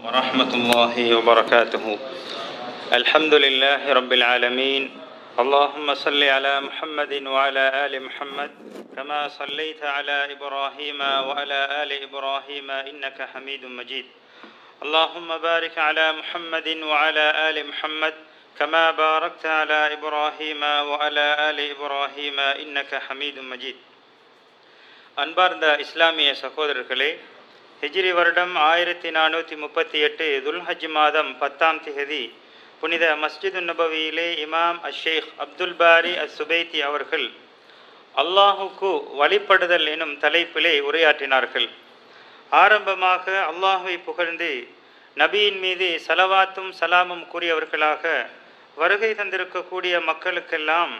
ورحمة الله وبركاته. الحمد لله رب العالمين. اللهم صل على محمد وعلى آل محمد كما صليت على إبراهيم وعلى آل إبراهيم إنك حميد مجيد. اللهم بارك على محمد وعلى آل محمد كما باركت على إبراهيم وعلى آل إبراهيم إنك حميد مجيد. அன்பார்ந்த இஸ்லாமிய சகோதரர்களே, ஹிஜ்ரி வருடம் 1438 துல்ஹஜ் மாதம் 10ஆம் திகதி புனித மஸ்ஜிது நபவியிலே இமாம் அஷேக் அப்துல் பாரி அஸ்ஸுபைத்தி அவர்கள் அல்லாஹுக்கு வழிபடுதல் எனும் தலைப்பிலே உரையாற்றினார்கள். ஆரம்பமாக அல்லாஹுவை புகழ்ந்து நபியின் மீது சலவாத்தும் சலாமும் கூறியவர்களாக வருகை தந்திருக்கக்கூடிய மக்களுக்கெல்லாம்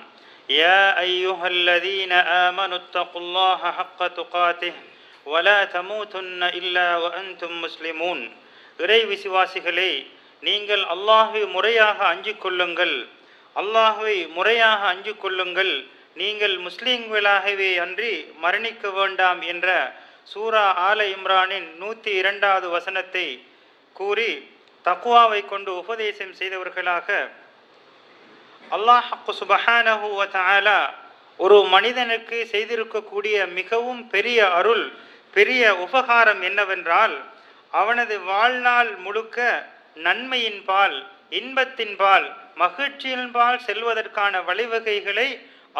யா அய்யுஹல்லதீன ஆமனு தகுல்லாஹ ஹக்க துகாத்திஹ் வலா தமூதுன்ன இல்லா வஅன்தும் முஸ்லிமூன். இறை விசுவாசிகளே, நீங்கள் அல்லாஹ்வை முறையாக அஞ்சிக் கொள்ளுங்கள், அல்லாஹ்வை முறையாக அஞ்சிக் கொள்ளுங்கள், நீங்கள் முஸ்லிம்களாகவே அன்றி மரணிக்க வேண்டாம் என்ற சூரா ஆல இம்ரானின் 102வது வசனத்தை கூறி தக்வாவை கொண்டு உபதேசம் செய்தவர்களாக அல்லாஹ் சுப்ஹானஹு வ தஆலா ஒரு மனிதனுக்கு செய்திருக்கக்கூடிய மிகவும் பெரிய அருள், பெரிய உபகாரம் என்னவென்றால், அவனது வாழ்நாள் முழுக்க நன்மையின் பால், இன்பத்தின் பால், மகிழ்ச்சியின் பால் செல்வதற்கான வழிவகைகளை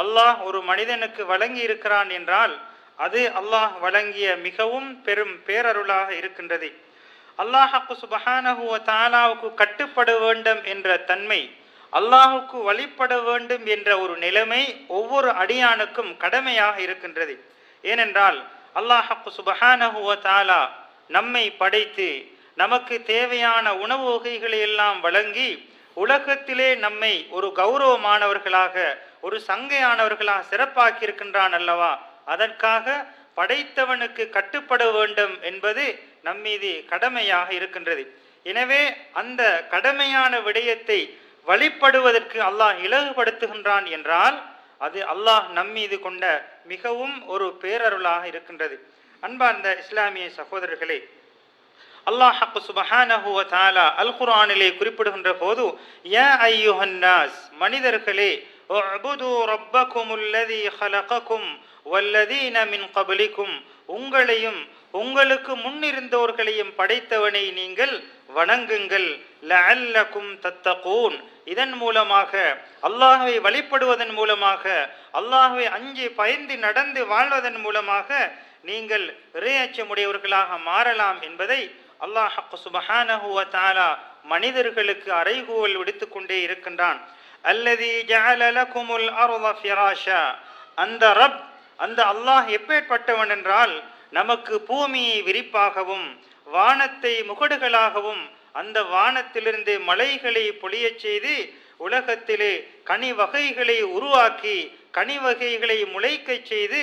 அல்லாஹ் ஒரு மனிதனுக்கு வழங்கி இருக்கிறான் என்றால் அது அல்லாஹ் வழங்கிய மிகவும் பெரும் பேரருளாக இருக்கின்றது. அல்லாஹ் சுப்ஹானஹு வ தஆலாவுக்கு கட்டுப்பட வேண்டும் என்ற தன்மை, அல்லாஹுக்கு வழிபட வேண்டும் என்ற ஒரு நிலைமை ஒவ்வொரு அடியானுக்கும் கடமையாக இருக்கின்றது. ஏனென்றால் அல்லாஹ் சுப்ஹானஹு வ தஆலா நம்மை படைத்து நமக்கு தேவையான உணவு வகைகளை எல்லாம் வழங்கி உலகத்திலே நம்மை ஒரு கௌரவமானவர்களாக, ஒரு சங்கையானவர்களாக சிறப்பாக்கி இருக்கின்றான் அல்லவா. அதற்காக படைத்தவனுக்கு கட்டுப்பட வேண்டும் என்பது நம்மீது கடமையாக இருக்கின்றது. எனவே அந்த கடமையான விடயத்தை வழிபடுவதற்கு அல்லாஹ் இலகுபடுத்துகின்றான் என்றால் அது அல்லாஹ் நம்மீது கொண்ட மிகவும் ஒரு பேரருளாக இருக்கின்றது. அன்பார்ந்த இஸ்லாமிய சகோதரர்களே, அல்லாஹ் சுப்ஹானஹு வ தஆலா அல் குர்ஆனிலே குறிப்பிடுகின்ற போது யா அய்யுஹன் நாஸ், மனிதர்களே, உஅ்புது ரப்பக்குமுல்லதீ ஹலகக்கும் வல்லதீன மின் கப்லிக்கும், உங்களையும் உங்களுக்கு முன்னிருந்தோர்களையும் படைத்தவனை நீங்கள் வணங்குங்கள், லஅல்லக்கும் தத்தகூன், இதன் மூலமாக அல்லாஹ்வை வழிபடுவதன் மூலமாக, அல்லாஹ்வை அஞ்சி பயந்து நடந்து வாழ்வதன் மூலமாக நீங்கள் இறையச்சமுடையவர்களாக மாறலாம் என்பதை அல்லாஹ் சுப்ஹானஹு வ தஆலா மனிதர்களுக்கு அறைகூவல் விடுத்துக் கொண்டே இருக்கின்றான். அல்லதீ ஜஅல லகுமுல் அர்த ஃபிராஷா, அந்த ரப், அந்த அல்லாஹ் எப்பேற்பட்டவன் என்றால், நமக்கு பூமியை விரிப்பாகவும் வானத்தை முகடுகளாகவும் அந்த வானத்திலிருந்து மலைகளை பொழியச் செய்து உலகத்திலே கனி வகைகளை உருவாக்கி கனி வகைகளை முளைக்கச் செய்து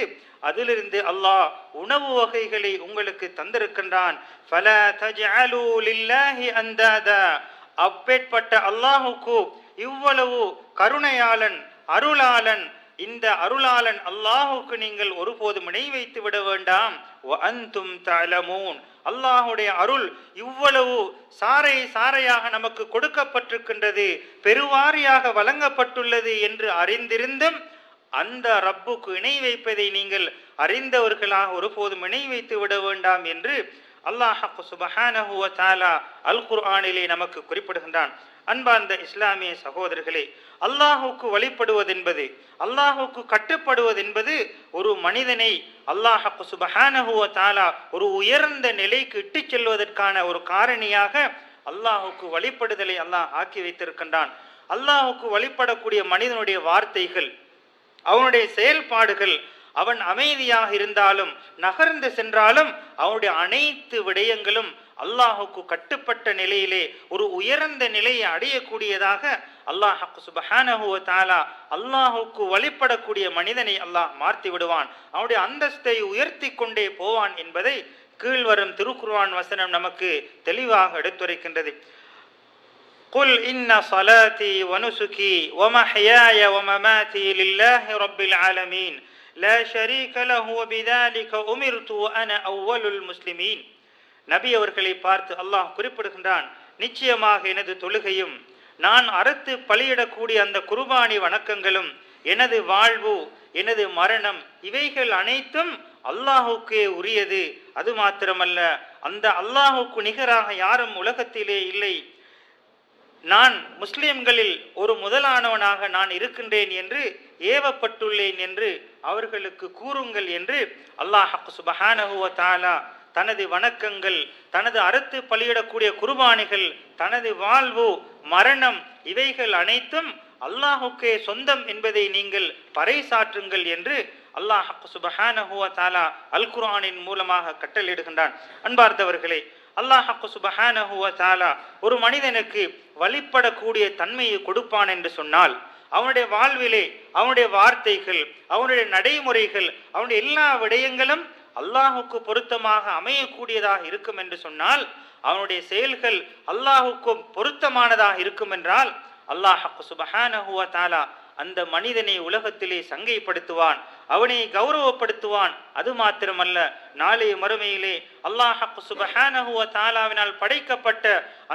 அதிலிருந்து அல்லாஹ் உணவு வகைகளை உங்களுக்கு தந்திருக்கின்றான். ஃபலா தஜஅலூ லில்லாஹி அந்தாதா, அப்பேற்பட்ட அல்லாஹுக்கு இவ்வளவு கருணையாளன், அருளாளன், இந்த அருளாளன் அல்லாஹுக்கு நீங்கள் ஒருபோதும் இணை வைத்து விட வேண்டாம். வஅன்தும் தஅலமூன், அல்லாஹுடைய அருள் இவ்வளவு சாறை சாறையாக நமக்கு கொடுக்கப்பட்டிருக்கின்றது, பெருவாரியாக வழங்கப்பட்டுள்ளது என்று அறிந்திருந்தும் அந்த ரப்புக்கு இணை வைப்பதை நீங்கள் அறிந்தவர்களாக ஒருபோதும் இணை வைத்து விட வேண்டாம் என்று அல்லாஹ் சுப்ஹானஹு வ தஆலா அல் குர்ஆனிலே நமக்கு குறிப்பிடுகின்றான். அன்பார்ந்த இஸ்லாமிய சகோதரர்களே, அல்லாஹுக்கு வழிபடுவது என்பது, அல்லாஹுக்கு கட்டுப்படுவது என்பது ஒரு மனிதனை அல்லாஹ் சுப்ஹானஹு வ தஆலா ஒரு உயர்ந்த நிலைக்கு இட்டு செல்வதற்கான ஒரு காரணியாக அல்லாஹுக்கு வழிபடுதலை அல்லாஹ் ஆக்கி வைத்திருக்கின்றான். அல்லாஹுக்கு வழிபடக்கூடிய மனிதனுடைய வார்த்தைகள், அவனுடைய செயல்பாடுகள், அவன் அமைதியாக இருந்தாலும் நகர்ந்து சென்றாலும் அவனுடைய அனைத்து விடயங்களும் அல்லாஹுக்கு கட்டுப்பட்ட நிலையிலே ஒரு உயர்ந்த நிலையை அடையக்கூடியதாக அல்லாஹ் சுப்ஹானஹு வ தஆலா அல்லாஹுக்கு வழிபடக்கூடிய மனிதனை அல்லாஹ் மாற்றி விடுவான், அவனுடைய அந்தஸ்தை உயர்த்தி கொண்டே போவான் என்பதை கீழ்வரும் திருக்குர்ஆன் வசனம் நமக்கு தெளிவாக எடுத்துரைக்கின்றது. குல் இன்ன ஸலாத்தி வ நுசுகி வ மஹ்யாய வ மமாத்தி லில்லாஹி ரப்பில் ஆலமீன் லா ஷரீக லஹு வ பிதாலிக உமிர்து வ அன அவ்வலுல் முஸ்லிமீன். நபி அவர்களை பார்த்து அல்லாஹ் குறிப்பிடுகின்றான், நிச்சயமாக எனது தொழுகையும் நான் அறுத்து பலியிடக்கூடிய அந்த குர்பானி வணக்கங்களும் எனது வாழ்வு எனது மரணம் இவைகள் அனைத்தும் அல்லாஹுக்கே உரியது. அது மாத்திரமல்ல, அந்த அல்லாஹுக்கு நிகராக யாரும் உலகத்திலே இல்லை. நான் முஸ்லிம்களில் ஒரு முதலானவனாக நான் இருக்கின்றேன் என்று ஏவப்பட்டுள்ளேன் என்று அவர்களுக்கு கூறுங்கள் என்று அல்லாஹ் சுப்ஹானஹு வ தஆலா தனது வணக்கங்கள், தனது அறுத்து பலியிடக்கூடிய குர்பானிகள், தனது வாழ்வு மரணம் இவைகள் அனைத்தும் அல்லாஹுக்கே சொந்தம் என்பதை நீங்கள் பறைசாற்றுங்கள் என்று அல்லாஹ் சுப்ஹானஹு வ தஆலா அல் குர்ஆனின் மூலமாக கட்டளையிடுகின்றான். அன்பார்ந்தவர்களே, அல்லாஹ் சுப்ஹானஹு வ தஆலா ஒரு மனிதனுக்கு வழிபடக்கூடிய தன்மையை கொடுப்பான் என்று சொன்னால், அவனுடைய வாழ்விலே அவனுடைய வார்த்தைகள், அவனுடைய நடைமுறைகள், அவனுடைய எல்லா விடயங்களும் அல்லாஹுக்கு பொருத்தமாக அமையக்கூடியதாக இருக்கும் என்று சொன்னால், அவனுடைய செயல்கள் அல்லாஹுக்கு பொருத்தமானதாக இருக்கும் என்றால், அல்லாஹ் சுப்ஹானஹு வ தஆலா அந்த மனிதனை உலகத்திலே சங்கைப்படுத்துவான், அவனை கௌரவப்படுத்துவான். அது மாத்திரமல்ல, நாளைய மறுமையிலே அல்லாஹ் சுப்ஹானஹு வ தஆலாவினால் படைக்கப்பட்ட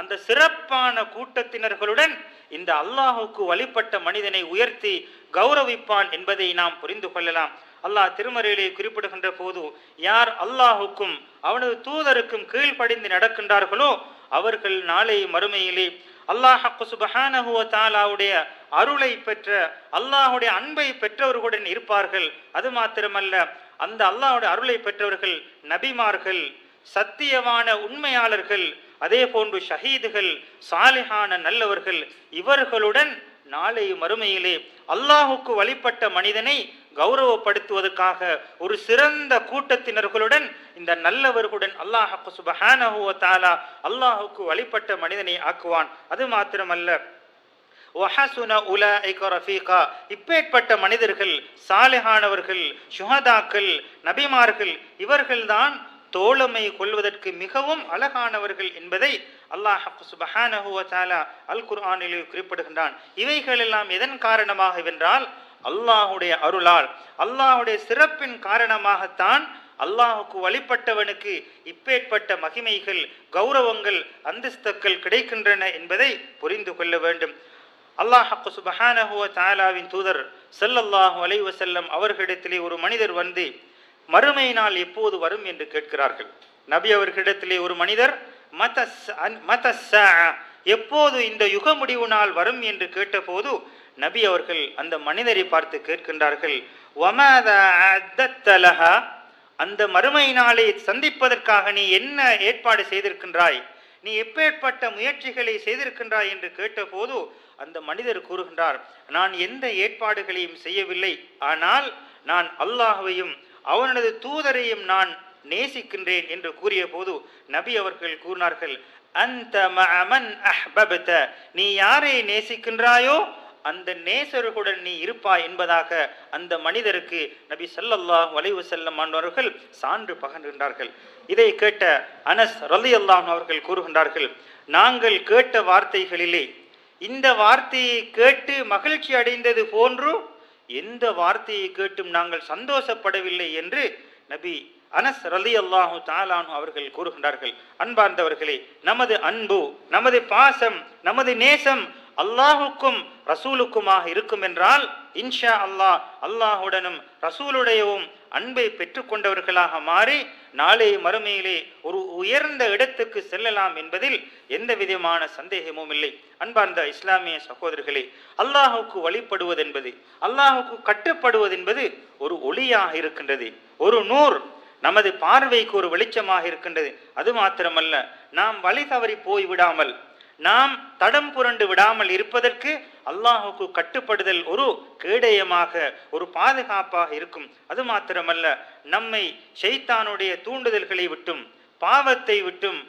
அந்த சிறப்பான கூட்டத்தினர்களுடன் இந்த அல்லாஹுக்கு வழிபட்ட மனிதனை உயர்த்தி கௌரவிப்பான் என்பதை நாம் புரிந்து கொள்ளலாம். அல்லாஹ் திருமறையிலே குறிப்பிடுகின்ற போது, யார் அல்லாஹுக்கும் அவனது தூதருக்கும் கீழ்ப்படிந்து நடக்கின்றார்களோ அவர்கள் நாளை மறுமையிலே அல்லாஹ் சுப்ஹானஹு வ தஆலாவுடைய அருளை பெற்ற, அல்லாஹுடைய அன்பை பெற்றவர்களுடன் இருப்பார்கள். அது மாத்திரமல்ல, அந்த அல்லாஹுடைய அருளை பெற்றவர்கள் நபிமார்கள், சத்தியமான உண்மையாளர்கள், அதே போன்று ஷஹீதுகள், சாலிஹான நல்லவர்கள், இவர்களுடன் நாளை மறுமையிலே அல்லாஹுக்கு வழிபட்ட மனிதனை கௌரவப்படுத்துவதற்காக ஒரு சிறந்த கூட்டத்தினர்களுடன் இந்த நல்லவர்களுடன் அல்லாஹ் சுப்ஹானஹு வ தஆலா அல்லாஹுக்கு வழிபட்ட மனிதனை ஆக்குவான். அது மாத்திரமல்ல, வஹஸுன உலாஇக ரஃபீகா, இப்பேற்பட்ட மனிதர்கள், சாலிஹானவர்கள், ஷுஹதாக்கள், நபிமார்கள், இவர்கள்தான் தோழமை கொள்வதற்கு மிகவும் அழகானவர்கள் என்பதை அல்லாஹ் சுப்ஹானஹு வ தஆலா அல் குர்ஆனில் குறிப்பிடுகின்றான். இவைகள் எல்லாம் எதன் காரணமாக வென்றால், அல்லாஹுடைய அருளால், அல்லாஹுடைய சிறப்பின் காரணமாகத்தான் அல்லாஹுக்கு வழிபட்டவனுக்கு இப்பேற்பட்ட மகிமைகள், கௌரவங்கள், அந்தஸ்துக்கள் கிடைக்கின்றன என்பதை புரிந்து கொள்ள வேண்டும். அல்லாஹ் சுப்ஹானஹு வ தஆலாவின் தூதர் ஸல்லல்லாஹு அலைஹி வஸல்லம் அவர்களிடத்திலே ஒரு மனிதர் வந்து மறுமை நாள் எப்போது வரும் என்று கேட்கிறார்கள். நபி அவர்களிடத்திலே ஒரு மனிதர் எப்போது இந்த யுக முடிவு நாள் வரும் என்று கேட்டபோது நபி அவர்கள் அந்த மனிதரை பார்த்து கேட்கின்றார்கள், அந்த மறுமை நாளை சந்திப்பதற்காக நீ என்ன ஏற்பாடு செய்திருக்கின்றாய், நீ எப்பேற்பட்ட முயற்சிகளை செய்திருக்கின்றாய் என்று கேட்டபோது அந்த மனிதர் கூறுகின்றார், நான் எந்த ஏற்பாடுகளையும் செய்யவில்லை, ஆனால் நான் அல்லாஹ்வையும் அவனது தூதரையும் நான் நேசிக்கின்றேன் என்று கூறிய போது நபி அவர்கள் கூறினார்கள், அந்த மஅமன் அஹ்பப்த, நீ யாரை நேசிக்கின்றாயோ அந்த நேசர்களுடன் நீ இருப்பாய் என்பதாக அந்த மனிதருக்கு நபி ஸல்லல்லாஹு அலைஹி வஸல்லம் அவர்கள் சான்று பகர்கின்றார்கள். இதை கேட்ட அனஸ் ரலியல்லாஹு அவர்கள் கூறுகின்றார்கள், நாங்கள் கேட்ட வார்த்தைகளிலே இந்த வார்த்தையை கேட்டு மகிழ்ச்சி அடைந்தது போன்று எந்த வார்த்தையை கேட்டும் நாங்கள் சந்தோஷப்படவில்லை என்று நபி அனஸ் ரலியல்லாஹு தஆலா அவர்கள் கூறுகின்றார்கள். அன்பார்ந்தவர்களே, நமது அன்பு, நமது பாசம், நமது நேசம் அல்லாஹுக்கும் ரசூலுக்குமாக இருக்கும் என்றால் இன்ஷா அல்லாஹ் அல்லாஹுடனும் ரசூலுடையவும் அன்பை பெற்றுக்கொண்டவர்களாக மாறி நாளை மறுமையிலே ஒரு உயர்ந்த இடத்துக்கு செல்லலாம் என்பதில் எந்த விதமான சந்தேகமும் இல்லை. அன்பார்ந்த இஸ்லாமிய சகோதரர்களே, அல்லாஹுக்கு வழிபடுவது என்பது, அல்லாஹுக்கு கட்டுப்படுவது என்பது ஒரு ஒளியாக இருக்கின்றது, ஒரு நூர், நமது பார்வைக்கு ஒரு வெளிச்சமாக இருக்கின்றது. அது மாத்திரமல்ல, நாம் வழி தவறி போய் விடாமல், நாம் தடம் புரண்டு விடாமல் இருப்பதற்கு அல்லாஹுக்கு கட்டுப்படுதல் ஒரு கேடயமாக, ஒரு பாதுகாப்பாக இருக்கும். அது மாத்திரமல்ல, நம்மை ஷைத்தானுடைய தூண்டுதல்களை விட்டும் பாவத்தை விட்டும்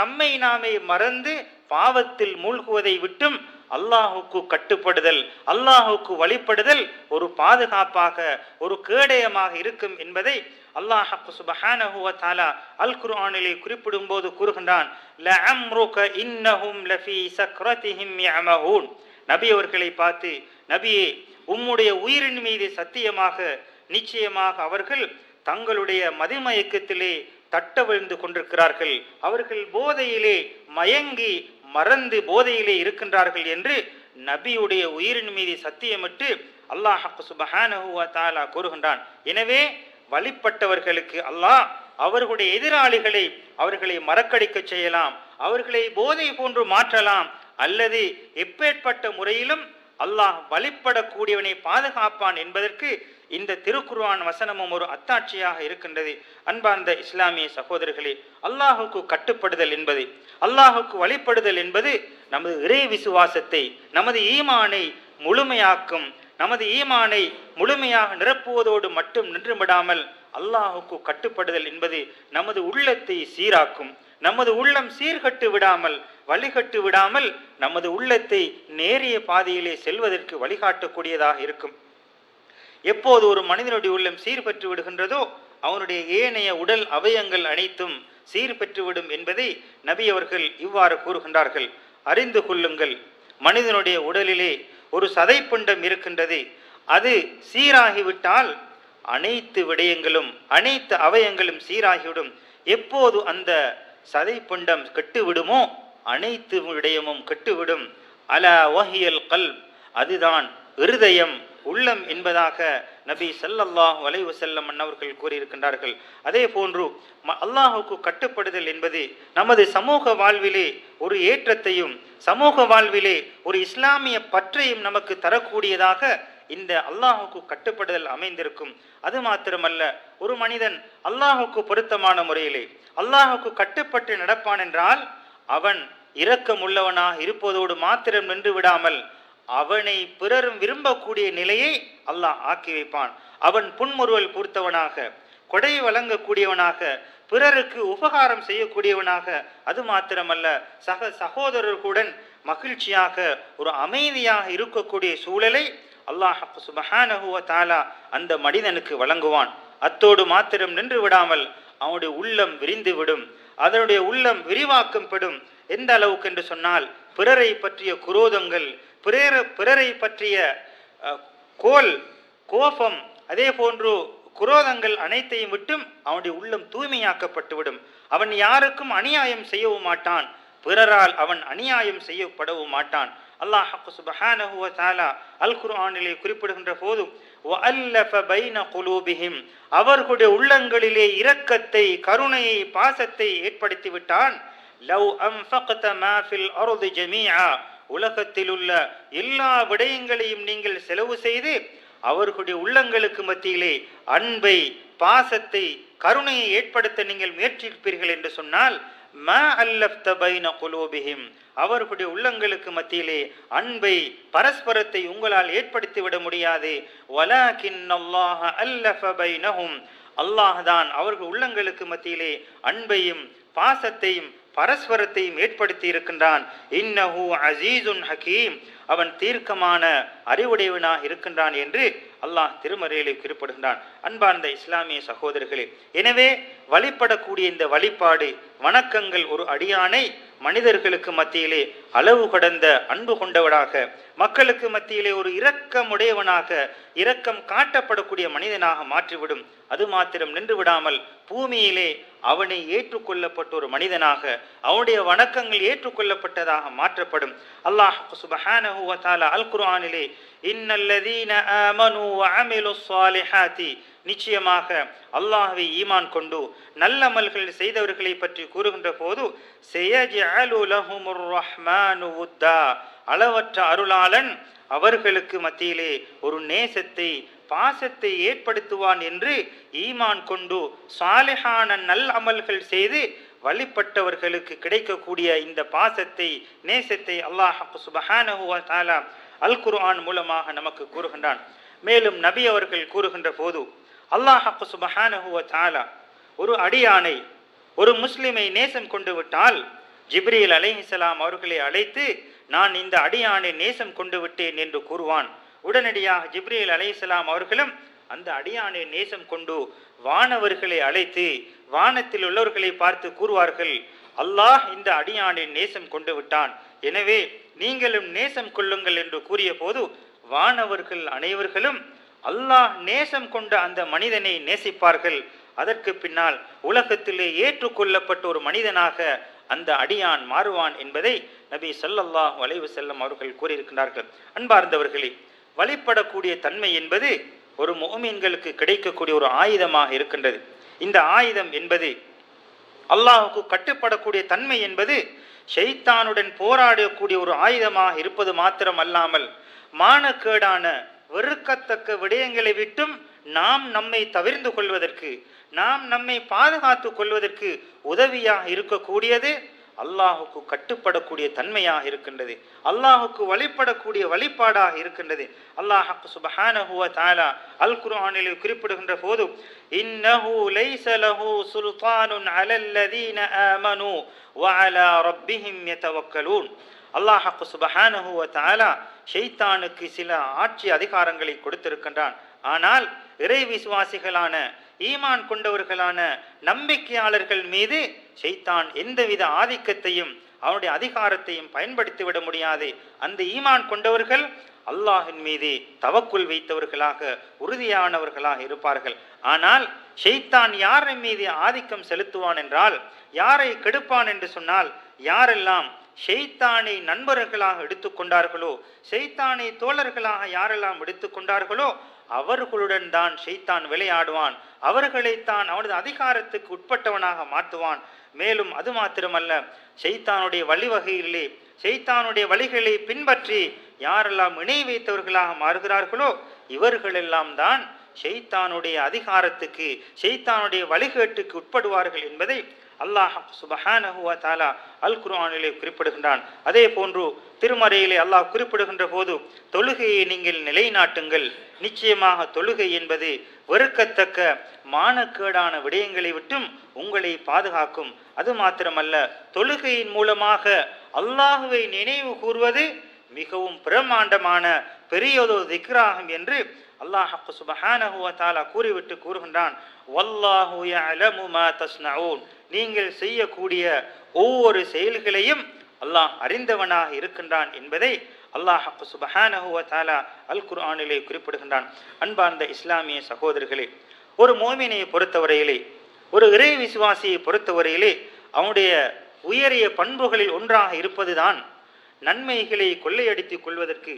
நம்மை நாமே மறந்து பாவத்தில் மூழ்குவதை விட்டும் அல்லாஹுக்கு கட்டுப்படுதல், அல்லாஹுக்கு வழிபடுதல் ஒரு பாதுகாப்பாக, ஒரு கேடயமாக இருக்கும் என்பதை அல்லாஹ் சுப்ஹானஹு வ தஆலா அல் குர்ஆனிலே குறிப்பிடும் போது கூறுகின்றான், லஅம்ருக இன்னஹும் லஃபீ சக்ரதிஹிம் யஅமஹூன். நபி அவர்களை பார்த்து, நபியே, உம்முடைய உயிரின் மீது சத்தியமாக, நிச்சயமாக அவர்கள் தங்களுடைய மதிமயக்கத்திலே, தட்டவிழ்ந்து கொண்டிருக்கிறார்கள், அவர்கள் போதையிலே மயங்கி மறந்து போதையிலே இருக்கின்றார்கள் என்று நபியுடைய உயிரின் மீது சத்தியமிட்டு அல்லாஹ் சுப்ஹானஹு வ தஆலா கூறுகின்றான். எனவே வழிபட்டவர்களுக்கு அல்லாஹ் அவர்களுடைய எதிராளிகளை அவர்களை மறக்கடிக்க செய்யலாம், அவர்களை போதை போன்று மாற்றலாம், அல்லது எப்பேற்பட்ட முறையிலும் அல்லாஹ் வழிபடக்கூடியவனை பாதுகாப்பான் என்பதற்கு இந்த திருக்குர்ஆன் வசனமும் ஒரு அத்தாட்சியாக இருக்கின்றது. அன்பார்ந்த இஸ்லாமிய சகோதரர்களே, அல்லாஹுக்கு கட்டுப்படுதல் என்பது, அல்லாஹுக்கு வழிபடுதல் என்பது நமது இறை விசுவாசத்தை, நமது ஈமானை முழுமையாக்கும். நமது ஈமானை முழுமையாக நிரப்புவதோடு மட்டும் நின்றுவிடாமல் அல்லாஹுக்கு கட்டுப்படுதல் என்பது நமது உள்ளத்தை சீராக்கும். நமது உள்ளம் சீர்கட்டு விடாமல், வழிகட்டு விடாமல் நமது உள்ளத்தை நேரிய பாதையிலே செல்வதற்கு வழிகாட்டக்கூடியதாக இருக்கும். எப்போது ஒரு மனிதனுடைய உள்ளம் சீர்பெற்று விடுகின்றதோ அவனுடைய ஏனைய உடல் அவயங்கள் அனைத்தும் சீர்பெற்றுவிடும் என்பதை நபி அவர்கள் இவ்வாறு கூறுகின்றார்கள். அறிந்து கொள்ளுங்கள், மனிதனுடைய உடலிலே ஒரு சதைப்பிண்டம் இருக்கின்றது. அது சீராகிவிட்டால் அனைத்து விடயங்களும் அனைத்து அவயங்களும் சீராகிவிடும். எப்போது அந்த சதைப்பிண்டம் கெட்டுவிடுமோ அனைத்து விடயமும் கெட்டுவிடும். அலா வஹியல் கல்ப், அதுதான் இருதயம், உள்ளம் என்பதாக நபி ஸல்லல்லாஹு அலைஹி வஸல்லம் அவர்கள் கூறியிருக்கின்றார்கள். அதே போன்று அல்லாஹுக்கு கட்டுப்படுதல் என்பது நமது சமூக வாழ்விலே ஒரு ஏற்றத்தையும் சமூக வாழ்விலே ஒரு இஸ்லாமிய பற்றையும் நமக்கு தரக்கூடியதாக இந்த அல்லாஹுக்கு கட்டுப்படுதல் அமைந்திருக்கும். அது மாத்திரமல்ல, ஒரு மனிதன் அல்லாஹுக்கு பொருத்தமான முறையிலே அல்லாஹுக்கு கட்டுப்பட்டு நடப்பான் என்றால் அவன் இரக்கம் உள்ளவனாக இருப்பதோடு மாத்திரம் நின்று விடாமல் அவனை பிறரும் விரும்பக்கூடிய நிலையை அல்லாஹ் ஆக்கி வைப்பான். அவன் புன்முறுவல் பூர்த்தவனாக, கொடை வழங்கக்கூடியவனாக, பிறருக்கு உபகாரம் செய்யக்கூடியவனாக, அது மாத்திரமல்ல சகோதரர்களுடன் மகிழ்ச்சியாக ஒரு அமைதியாக இருக்கக்கூடிய சூழலை அல்லாஹ் சுப்ஹானஹு வ தஆலா அந்த மனிதனுக்கு வழங்குவான். அத்தோடு மாத்திரம் நின்று விடாமல் அவனுடைய உள்ளம் விரிந்து விடும், அதனுடைய உள்ளம் விரிவாக்கம் பெறும். எந்த அளவுக்கு என்று சொன்னால், பிறரை பற்றிய குரோதங்கள், பிறரை பற்றிய கோபம், அதே போன்று குரோதங்கள் அனைத்தையும் விட்டும் அவனுடைய உள்ளம் தூய்மையாக்கப்பட்டுவிடும். அவன் யாருக்கும் அநியாயம் செய்யவும் மாட்டான், பிறரால் அவன் அநியாயம் செய்யப்படவும் மாட்டான். அல்லாஹ் சுப்ஹானஹு வ தஆலா அல் குர்ஆனிலே குறிப்பிடுகின்ற போது வஅல்லஃப பைன குலூபிஹிம், அவர்களுடைய உள்ளங்களிலே இரக்கத்தை, கருணையை, பாசத்தை ஏற்படுத்தி விட்டான். லவ் அன்ஃபக்த மா ஃபில் அர்தி ஜமீஆ, உலகத்தில் உள்ள எல்லா விடயங்களையும் நீங்கள் செலவு செய்து அவர்களுடைய உள்ளங்களுக்கு மத்தியிலே அன்பை, பாசத்தை, கருணையை ஏற்படுத்த நீங்கள் முயற்சிப்பீர்கள் என்று சொன்னால் மா அல்லஃப்த பைன குலூபிஹிம், அவர்களுடைய உள்ளங்களுக்கு மத்தியிலே அன்பை, பரஸ்பரத்தை உங்களால் ஏற்படுத்தி விட முடியாது. வலாகின்னல்லாஹ அல்லஃப பைனஹும், அல்லாஹ் தான் அவர்கள் உள்ளங்களுக்கு மத்தியிலே அன்பையும் பாசத்தையும் பரஸ்பரத்தையும் ஏற்படுத்தி இருக்கின்றான். இன்னஹு அஸீஸுன் ஹகீம், அவன் தீர்க்கமான அறிவுடையவனாக இருக்கின்றான் என்று அல்லாஹ் திருமறையிலே குறிப்பிடுகின்றான். அன்பார்ந்த இஸ்லாமிய சகோதரர்களே, எனவே வழிபடக்கூடிய இந்த வழிபாடு வணக்கங்கள் ஒரு அடியானை மனிதர்களுக்கு மத்தியிலே அளவு கடந்த அன்பு கொண்டவனாக, மக்களுக்கு மத்தியிலே ஒரு இரக்கமுடையவனாக, இரக்கம் காட்டப்படக்கூடிய மனிதனாக மாற்றிவிடும். அது மாத்திரம் நின்று விடாமல் பூமியிலே அவனை ஏற்றுக்கொள்ளப்பட்ட ஒரு மனிதனாக, அவனுடைய வணக்கங்கள் ஏற்றுக்கொள்ளப்பட்டதாக மாற்றப்படும். அல்லாஹ் சுப்ஹானஹு வ தஆலா அல் குர்ஆனிலே இன்னல்லதீன ஆமனூ வ அமிலுஸ் ஸாலிஹாத்தி, நிச்சயமாக அல்லாஹ்வை ஈமான் கொண்டு நல்லமல்கள் செய்தவர்களை பற்றி கூறுகின்ற போது ஸயஜஅலு லஹுமுர் ரஹ்மானு வுத்தா, அளவற்ற அருளாளன் அவர்களுக்கு மத்தியிலே ஒரு நேசத்தை, பாசத்தை ஏற்படுத்துவான் என்று ஈமான் கொண்டு சாலிஹான நல் அமல்கள் செய்து வழிபட்டவர்களுக்கு கிடைக்கக்கூடிய இந்த பாசத்தை, நேசத்தை அல்லாஹ் சுப்ஹானஹு வ தஆலா அல் குர்ஆன் மூலமாக நமக்கு கூறுகின்றான். மேலும் நபி அவர்கள் கூறுகின்ற போது அல்லாஹ் சுப்ஹானஹு வ தஆலா ஒரு அடியானை, ஒரு முஸ்லிமை நேசம் கொண்டு விட்டால் ஜிப்ரீல் அலைஹிஸ்ஸலாம் அவர்களை அழைத்து நான் இந்த அடியானை நேசம் கொண்டு விட்டேன் என்று கூறுவான். உடனடியாக ஜிப்ரீல் அலைஹிஸ்ஸலாம் அவர்களும் அந்த அடியானை நேசம் கொண்டு வானவர்களை அழைத்து வானத்தில் உள்ளவர்களை பார்த்து கூறுவார்கள், அல்லாஹ் இந்த அடியானை நேசம் கொண்டு விட்டான், எனவே நீங்களும் நேசம் கொள்ளுங்கள் என்று கூறிய போது வானவர்கள் அனைவர்களும் அல்லாஹ் நேசம் கொண்ட அந்த மனிதனை நேசிப்பார்கள். அதற்கு பின்னால் உலகத்திலே ஏற்றுக்கொள்ளப்பட்ட ஒரு மனிதனாக அந்த அடியான் மாறுவான் என்பதை நபி ஸல்லல்லாஹு அலைஹி வஸல்லம் அவர்கள் கூறியிருக்கிறார்கள். அன்பார்ந்தவர்களே, வழிபடக்கூடிய தன்மை என்பது ஒரு முஃமின்களுக்கு கிடைக்கக்கூடிய ஒரு ஆயுதமாக இருக்கின்றது. இந்த ஆயுதம் என்பது அல்லாஹுக்கு கட்டுப்படக்கூடிய தன்மை என்பது ஷைத்தானுடன் போராடக்கூடிய ஒரு ஆயுதமாக இருப்பது மாத்திரம் அல்லாமல், மானக்கேடான வெறுக்கத்தக்க விடயங்களை விட்டும் நாம் நம்மை தவிர்ந்து கொள்வதற்கு, நாம் நம்மை பாதுகாத்து கொள்வதற்கு உதவியாக இருக்கக்கூடியது அல்லாஹுக்கு கட்டுப்படக்கூடிய தன்மையாக இருக்கின்றது, அல்லாஹுக்கு வழிபடக்கூடிய வழிபாடாக இருக்கின்றது. அல்லாஹ் சுப்ஹானஹு வ தஆலா அல் குர்ஆனில் குறிப்பிடுகின்ற போது, இன்னஹு லைஸ லஹு சுல்தானுன் அலல்லதீன ஆமனு வ அலா ரப்பிஹிம் யதவக்கலூன். அல்லாஹ் சுப்ஹானஹு வ தஆலா ஷைத்தானுக்கு சில ஆட்சி அதிகாரங்களை கொடுத்திருக்கின்றான். ஆனால் இறை விசுவாசிகளான ஈமான் கொண்டவர்களான நம்பிக்கையாளர்கள் மீது ஷைத்தான் எந்தவித ஆதிக்கத்தையும் அவனுடைய அதிகாரத்தையும் பயன்படுத்திவிட முடியாது. அந்த ஈமான் கொண்டவர்கள் அல்லாஹின் மீது தவக்குல் வைத்தவர்களாக உறுதியானவர்களாக இருப்பார்கள். ஆனால் ஷைத்தான் யாரின் மீது ஆதிக்கம் செலுத்துவான் என்றால், யாரை கெடுப்பான் என்று சொன்னால், யாரெல்லாம் ஷைத்தானை நண்பர்களாக எடுத்துக்கொண்டார்களோ, ஷைத்தானை தோழர்களாக யாரெல்லாம் எடுத்துக்கொண்டார்களோ அவர்களுடன் தான் ஷைத்தான் விளையாடுவான், அவர்களைத்தான் அவனது அதிகாரத்துக்கு உட்பட்டவனாக மாற்றுவான். மேலும் அது மாத்திரமல்ல, ஷைத்தானுடைய வழிவகையிலே ஷைத்தானுடைய வழிகளை பின்பற்றி யாரெல்லாம் இணை வைத்தவர்களாக மாறுகிறார்களோ இவர்களெல்லாம் தான் ஷைத்தானுடைய அதிகாரத்துக்கு, ஷைத்தானுடைய வழிகேட்டுக்கு உட்படுவார்கள் என்பதை அல்லாஹ் சுப்ஹானஹு வ தஆலா அல் குர்ஆனிலே குறிப்பிடுகின்றான். அதே போன்று திருமறையிலே அல்லாஹ் குறிப்பிடுகின்ற போது, தொழுகையை நீங்கள் நிலைநாட்டுங்கள், நிச்சயமாக தொழுகை என்பது வெறுக்கத்தக்க மானக்கேடான விடயங்களை விட்டும் உங்களை பாதுகாக்கும். அது மாத்திரமல்ல, தொழுகையின் மூலமாக அல்லாஹுவை நினைவு கூர்வது மிகவும் பிரமாண்டமான பெரியதொரு திக்ராகும் என்று அல்லாஹ் சுப்ஹானஹு வ தஆலா கூறிவிட்டு கூறுகின்றான், வல்லாஹு யஅலமு மா தஸ்னஊன். நீங்கள் செய்யக்கூடிய ஒவ்வொரு செயல்களையும் அல்லாஹ் அறிந்தவனாக இருக்கின்றான் என்பதை அல்லாஹ் சுப்ஹானஹு வ தஆலா அல் குர்ஆனிலே குறிப்பிடுகின்றான். அன்பார்ந்த இஸ்லாமிய சகோதரர்களே, ஒரு மோமினை பொறுத்தவரையிலே, ஒரு இறை விசுவாசியை பொறுத்தவரையிலே அவனுடைய உயரிய பண்புகளில் ஒன்றாக இருப்பதுதான் நன்மைகளை கொள்ளையடித்துக் கொள்வதற்கு,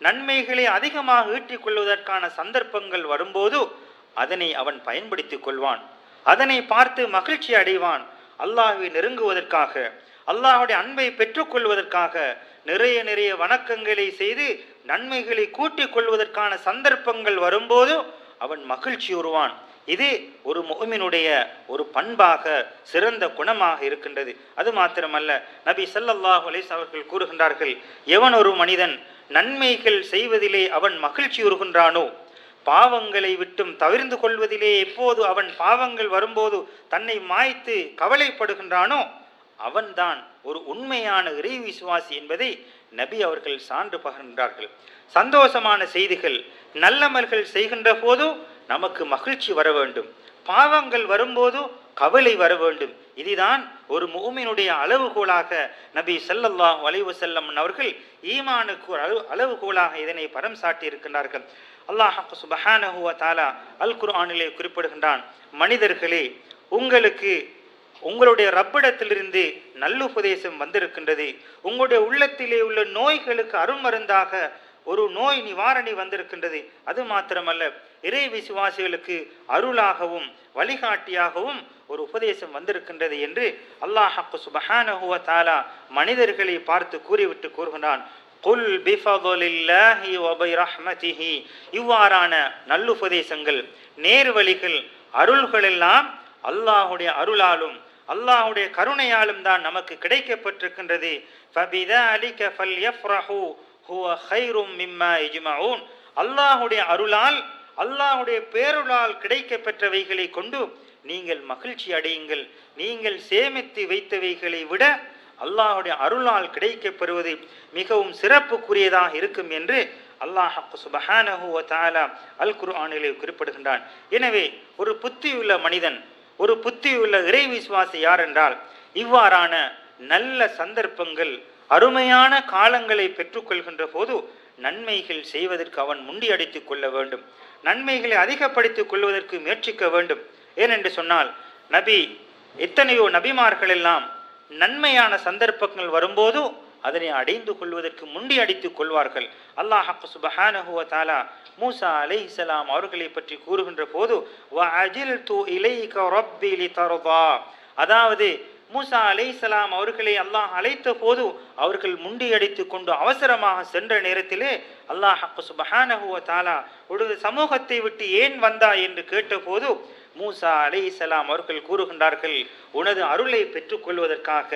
நன்மைகளை அதிகமாக ஈட்டிக் கொள்வதற்கான சந்தர்ப்பங்கள் வரும்போது அதனை அவன் பயன்படுத்திக் கொள்வான், அதனை பார்த்து மகிழ்ச்சி அடைவான். அல்லாஹ்வை நெருங்குவதற்காக, அல்லாஹ்வுடைய அன்பை பெற்றுக்கொள்வதற்காக நிறைய நிறைய வணக்கங்களை செய்து நன்மைகளை கூட்டிக் கொள்வதற்கான சந்தர்ப்பங்கள் வரும்போது அவன் மகிழ்ச்சி உருவான். இது ஒரு முஃமினுடைய ஒரு பண்பாக, சிறந்த குணமாக இருக்கின்றது. அது மாத்திரமல்ல, நபி ஸல்லல்லாஹு அலைஹி வஸல்லம் அவர்கள் கூறுகின்றார்கள், எவன் ஒரு மனிதன் நன்மைகள் செய்வதிலே அவன் மகிழ்ச்சி உறுகின்றானோ, பாவங்களை விட்டும் தவிர்ந்து கொள்வதிலே எப்போது அவன் பாவங்கள் வரும்போது தன்னை மாய்த்து கவலைப்படுகின்றானோ அவன்தான் ஒரு உண்மையான இறை விசுவாசி என்பதை நபி அவர்கள் சான்று பகர்கின்றார்கள். சந்தோஷமான செய்திகள், நல்லமல்கள் செய்கின்ற போது நமக்கு மகிழ்ச்சி வர வேண்டும், பாவங்கள் வரும்போது கவலை வர வேண்டும். இதுதான் ஒரு முஃமினுடைய அளவுகோலாக நபி ஸல்லல்லாஹு அலைஹி வஸல்லம் அவர்கள் ஈமானுக்கு அளவுகோலாக இதனை பரம் சாட்டி இருக்கின்றார்கள். அல்லாஹ் சுப்ஹானஹு வ தஆலா அல் குர்ஆனிலே குறிப்பிடுகின்றான், மனிதர்களே, உங்களுக்கு உங்களுடைய ரப்பிடத்திலிருந்து நல்லுபதேசம் வந்திருக்கின்றது, உங்களுடைய உள்ளத்திலே உள்ள நோய்களுக்கு அருமருந்தாக ஒரு நோய் நிவாரணி வந்திருக்கின்றது. அது மாத்திரமல்ல, இறை விசுவாசிகளுக்கு அருளாகவும் வழிகாட்டியாகவும் ஒரு உபதேசம் வந்திருக்கின்றது என்று அல்லாஹ் சுப்ஹானஹு வ தஆலா மனிதர்களை பார்த்து கூறிவிட்டு கூறுகின்றான், குல் பிஃபதுலில்லாஹி வ பிரஹ்மதிஹி. இவ்வாறான நல்லுபதேசங்கள், நேர்வழிகள், அருள்கள் எல்லாம் அல்லாஹுடைய அருளாலும் அல்லாஹுடைய கருணையாலும் தான் நமக்கு கிடைக்கப்பட்டிருக்கின்றது. ஃபபிதாலிக ஃபல்யஃப்ரஹு ஹுவ கைரும் மிம்மா யஜ்மஊன். அல்லாஹுடைய அருளால், அல்லாஹுடைய பேருளால் கிடைக்கப்பெற்றவைகளை கொண்டு நீங்கள் மகிழ்ச்சி அடையுங்கள். நீங்கள் சேமித்து வைத்தவைகளை விட அல்லாஹுடைய அருளால் கிடைக்கப்பெறுவது மிகவும் சிறப்புக்குரியதாக இருக்கும் என்று அல்லாஹ் சுப்ஹானஹு வ தஆலா அல் குர்ஆனிலே குறிப்பிடுகின்றான். எனவே ஒரு புத்தியுள்ள மனிதன், ஒரு புத்தியுள்ள இறை விசுவாசி யார் என்றால், இவ்வாறான நல்ல சந்தர்ப்பங்கள், அருமையான காலங்களை பெற்றுக்கொள்கின்ற போது நன்மைகள் செய்வதற்கு அவன் முண்டியடித்துக் கொள்ள வேண்டும், நன்மைகளை அதிகப்படுத்திக் கொள்வதற்கு முயற்சிக்க வேண்டும். ஏனென்று சொன்னால் எத்தனையோ நபிமார்கள் எல்லாம் நன்மையான சந்தர்ப்பங்கள் வரும்போது அதனை அடைந்து கொள்வதற்கு முண்டி அடித்துக் கொள்வார்கள். அல்லாஹ் சுப்ஹானஹு வ தஆலா மூசா அலைஹிஸ்ஸலாம் அவர்களை பற்றி கூறுகின்ற போது வஅஜில்து இலைக ரப்பி லிதர்தா, அதாவது மூசா அலைஹிஸ்ஸலாம் அவர்களை அல்லாஹ் அழைத்த போது அவர்கள் முண்டியடித்துக் கொண்டு அவசரமாக சென்ற நேரத்திலே அல்லாஹ் சுப்ஹானஹு வ தஆலா உனது சமூகத்தை விட்டு ஏன் வந்தாய் என்று கேட்டபோது மூசா அலைஹிஸ்ஸலாம் அவர்கள் கூறுகின்றார்கள், உனது அருளை பெற்றுக்கொள்வதற்காக,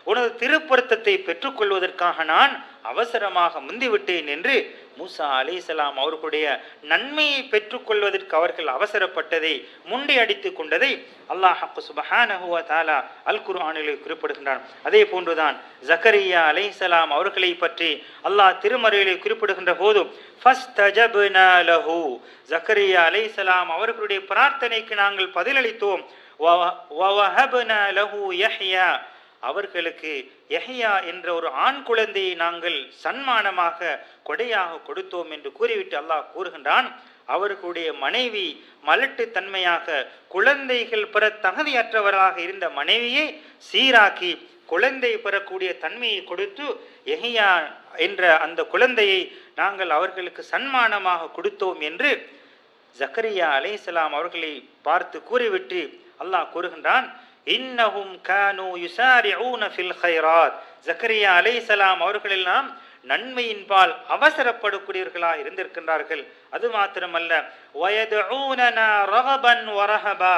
உனது திருப்பொருத்தத்தை பெற்றுக்கொள்வதற்காக நான் அவசரமாக முந்திவிட்டேன் என்று மூசா அலைஹிஸ்ஸலாம் அவர்களுடைய நன்மையை பெற்றுக்கொள்வதற்கு அவர்கள் அவசரப்பட்டதை முண்டி அடித்துக் கொண்டதை அல்லாஹ் சுப்ஹானஹு வ தஆலா அல் குர்ஆனிலே குறிப்பிடுகின்றான். அதே போன்றுதான் ஜக்கரியா அலைஹிஸ்ஸலாம் அவர்களை பற்றி அல்லாஹ் திருமறையிலே குறிப்பிடுகின்ற போது ஃபஸ்தஜப்னா லஹு, ஜக்கரியா அலைஹிஸ்ஸலாம் அவர்களுடைய பிரார்த்தனைக்கு நாங்கள் பதிலளித்தோம். வவஹப்னா லஹு யஹ்யா, அவர்களுக்கு யஹ்யா என்ற ஒரு ஆண் குழந்தையை நாங்கள் சன்மானமாக கொடையாக கொடுத்தோம் என்று கூறிவிட்டு அல்லாஹ் கூறுகின்றான், அவர்களுடைய மனைவி மலட்டு தன்மையாக குழந்தைகள் பெற தகுதியற்றவராக இருந்த மனைவியை சீராக்கி குழந்தை பெறக்கூடிய தன்மையை கொடுத்து யஹ்யா என்ற அந்த குழந்தையை நாங்கள் அவர்களுக்கு சன்மானமாக கொடுத்தோம் என்று ஜக்கரியா அலைஹிஸ்ஸலாம் அவர்களை பார்த்து கூறிவிட்டு அல்லாஹ் கூறுகின்றான், இன்னஹும் கானூ யுசாரிஊன ஃபில் கைராத், ஜக்கரியா அலைஹிஸ்ஸலாம் அவர்கள் எல்லாம் நன்மையின்பால் அவசரப்படக்கூடியவர்களாக இருந்திருக்கின்றார்கள். அது மாத்திரமல்ல வயதுஊனனா ரகபன் வரஹபா,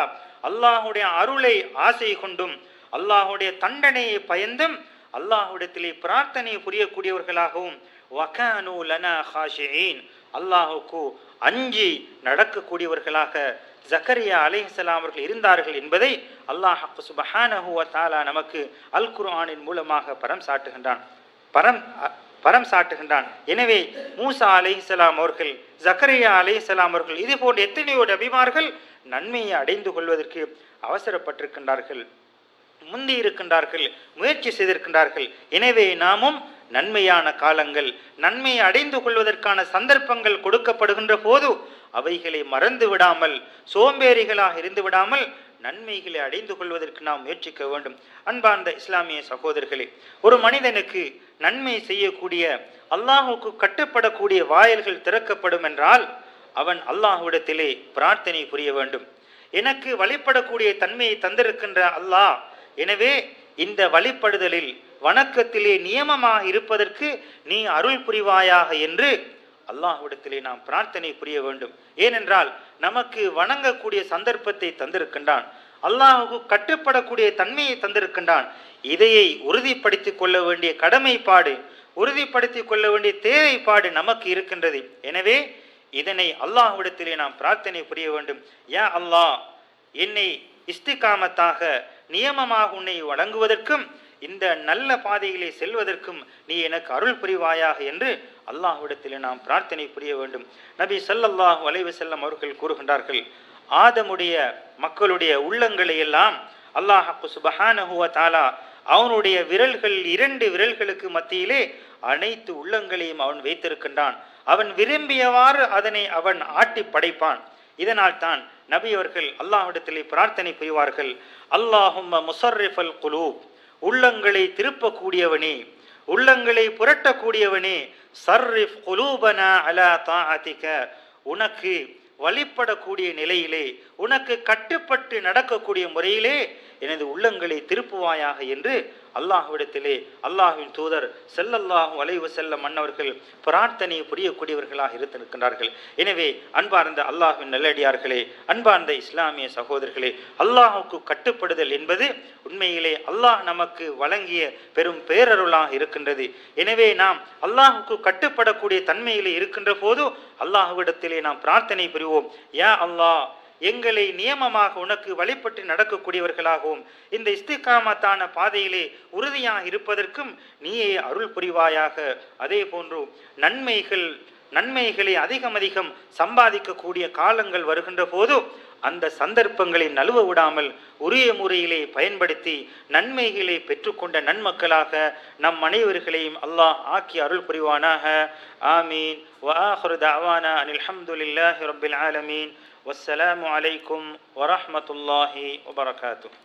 அல்லாஹ்வுடைய அருளை ஆசை கொண்டும் அல்லாஹ்வுடைய தண்டனையை பயந்தும் அல்லாஹ்விடத்திலே பிரார்த்தனை புரியக்கூடியவர்களாகவும் வகானூ லனா ஹாஷிஈன், அல்லாஹுக்கு அஞ்சி நடக்கக்கூடியவர்களாக ஜக்கரியா அலைஹிஸ்ஸலாம் அவர்கள் இருந்தார்கள் என்பதை அல்லாஹ் சுப்ஹானஹு வ தஆலா நமக்கு அல் குர்ஆனின் மூலமாக பரம் சாட்டுகின்றான். எனவே மூசா அலைஹிஸ்ஸலாம் அவர்கள், ஜக்கரியா அலைஹிஸ்ஸலாம் அவர்கள், இது போன்ற எத்தனையோ நபிமார்கள் நன்மையை அடைந்து கொள்வதற்கு அவசரப்பட்டிருக்கின்றார்கள், முந்தி இருக்கின்றார்கள், முயற்சி செய்திருக்கின்றார்கள். எனவே நாமும் நன்மையான காலங்கள், நன்மையை அடைந்து கொள்வதற்கான சந்தர்ப்பங்கள் கொடுக்கப்படுகின்ற போது அவைகளை மறந்து விடாமல், சோம்பேறிகளாக இருந்து விடாமல் நன்மைகளை அடைந்து கொள்வதற்கு நாம் முயற்சிக்க வேண்டும். அன்பார்ந்த இஸ்லாமிய சகோதரர்களே, ஒரு மனிதனுக்கு நன்மை செய்யக்கூடிய, அல்லாஹுக்கு கட்டுப்படக்கூடிய வாயில்கள் திறக்கப்படும் என்றால் அவன் அல்லாஹ்விடத்திலே பிரார்த்தனை புரிய வேண்டும். எனக்கு வழிபடக்கூடிய தன்மையை தந்திருக்கின்ற அல்லாஹ், எனவே இந்த வழிபடுதலில் வணக்கத்திலே நியமமாக இருப்பதற்கு நீ அருள் புரிவாயாக என்று அல்லாஹ்விடத்திலே நாம் பிரார்த்தனை புரிய வேண்டும். ஏனென்றால் நமக்கு வணங்கக்கூடிய சந்தர்ப்பத்தை தந்திருக்கின்றான், அல்லாஹுக்கு கட்டுப்படக்கூடிய தன்மையை தந்திருக்கின்றான். இதையை உறுதிப்படுத்திக் கொள்ள வேண்டிய கடமைப்பாடு, உறுதிப்படுத்திக் கொள்ள வேண்டிய தேவைப்பாடு நமக்கு இருக்கின்றது. எனவே இதனை அல்லாஹ்விடத்திலே நாம் பிரார்த்தனை புரிய வேண்டும். யா அல்லாஹ், என்னை இஸ்திகாமத்தாக நியமமாக உன்னை வழங்குவதற்கும் இந்த நல்ல பாதையிலே செல்வதற்கும் நீ எனக்கு அருள் புரிவாயாக என்று அல்லாஹ்விடத்திலே நாம் பிரார்த்தனை புரிய வேண்டும். நபி ஸல்லல்லாஹு அலைஹி வஸல்லம் அவர்கள் கூறுகின்றார்கள், ஆதமுடைய மக்களுடைய உள்ளங்களை எல்லாம் அல்லாஹ் சுப்ஹானஹு வ தஆலா அவனுடைய விரல்கள், 2 விரல்களுக்கு மத்தியிலே அனைத்து உள்ளங்களையும் அவன் வைத்திருக்கின்றான். அவன் விரும்பியவாறு அதனை அவன் ஆட்டி படைப்பான். இதனால் தான் நபி அவர்கள் அல்லாஹ்விடத்திலே பிரார்த்தனை புரிவார்கள், அல்லாஹும்ம முஸர்ரிஃபல் குலூப், உள்ளங்களை திருப்பக்கூடியவனே, உள்ளங்களை புரட்டக்கூடியவனே, சர்ரிஃப் குலூபனா அலா தாஅதிக, உனக்கு வழிபடக்கூடிய நிலையிலே, உனக்கு கட்டுப்பட்டு நடக்கக்கூடிய முறையிலே எனது உள்ளங்களை திருப்புவாயாக என்று அல்லாஹ்விடத்திலே அல்லாஹ்வின் தூதர் ஸல்லல்லாஹு அலைஹி வஸல்லம் அன்னவர்கள் பிரார்த்தனை புரியக்கூடியவர்களாக இருந்திருக்கின்றார்கள். எனவே அன்பார்ந்த அல்லாஹ்வின் நல்லடியார்களே, அன்பார்ந்த இஸ்லாமிய சகோதரர்களே, அல்லாஹுக்கு கட்டுப்படுதல் என்பது உண்மையிலே அல்லாஹ் நமக்கு வழங்கிய பெரும் பேரருளாக இருக்கின்றது. எனவே நாம் அல்லாஹுக்கு கட்டுப்படக்கூடிய தன்மையிலே இருக்கின்ற போது அல்லாஹ்விடத்திலே நாம் பிரார்த்தனை புரிவோம். யா அல்லாஹ், எங்களை நியமமாக உனக்கு வழிபட்டு நடக்கக்கூடியவர்களாகவும் இந்த இஸ்திகாமத்தான பாதையிலே உறுதியாக இருப்பதற்கும் நீயே அருள் புரிவாயாக. அதே போன்று நன்மைகளை அதிகம் சம்பாதிக்கக்கூடிய காலங்கள் வருகின்ற போது அந்த சந்தர்ப்பங்களை நழுவ விடாமல் உரிய முறையிலே பயன்படுத்தி நன்மைகளை பெற்றுக்கொண்ட நன்மக்களாக நம் அனைவர்களையும் அல்லாஹ் ஆக்கி அருள் புரிவானாக. ஆமீன். வ ஆகிரு தஅவானா அனில் ஹம்துலில்லாஹி ரப்பில் ஆலமீன். வஸ்ஸலாமு அலைக்கும் வரஹ்மத்துல்லாஹி வபரகாத்துஹு.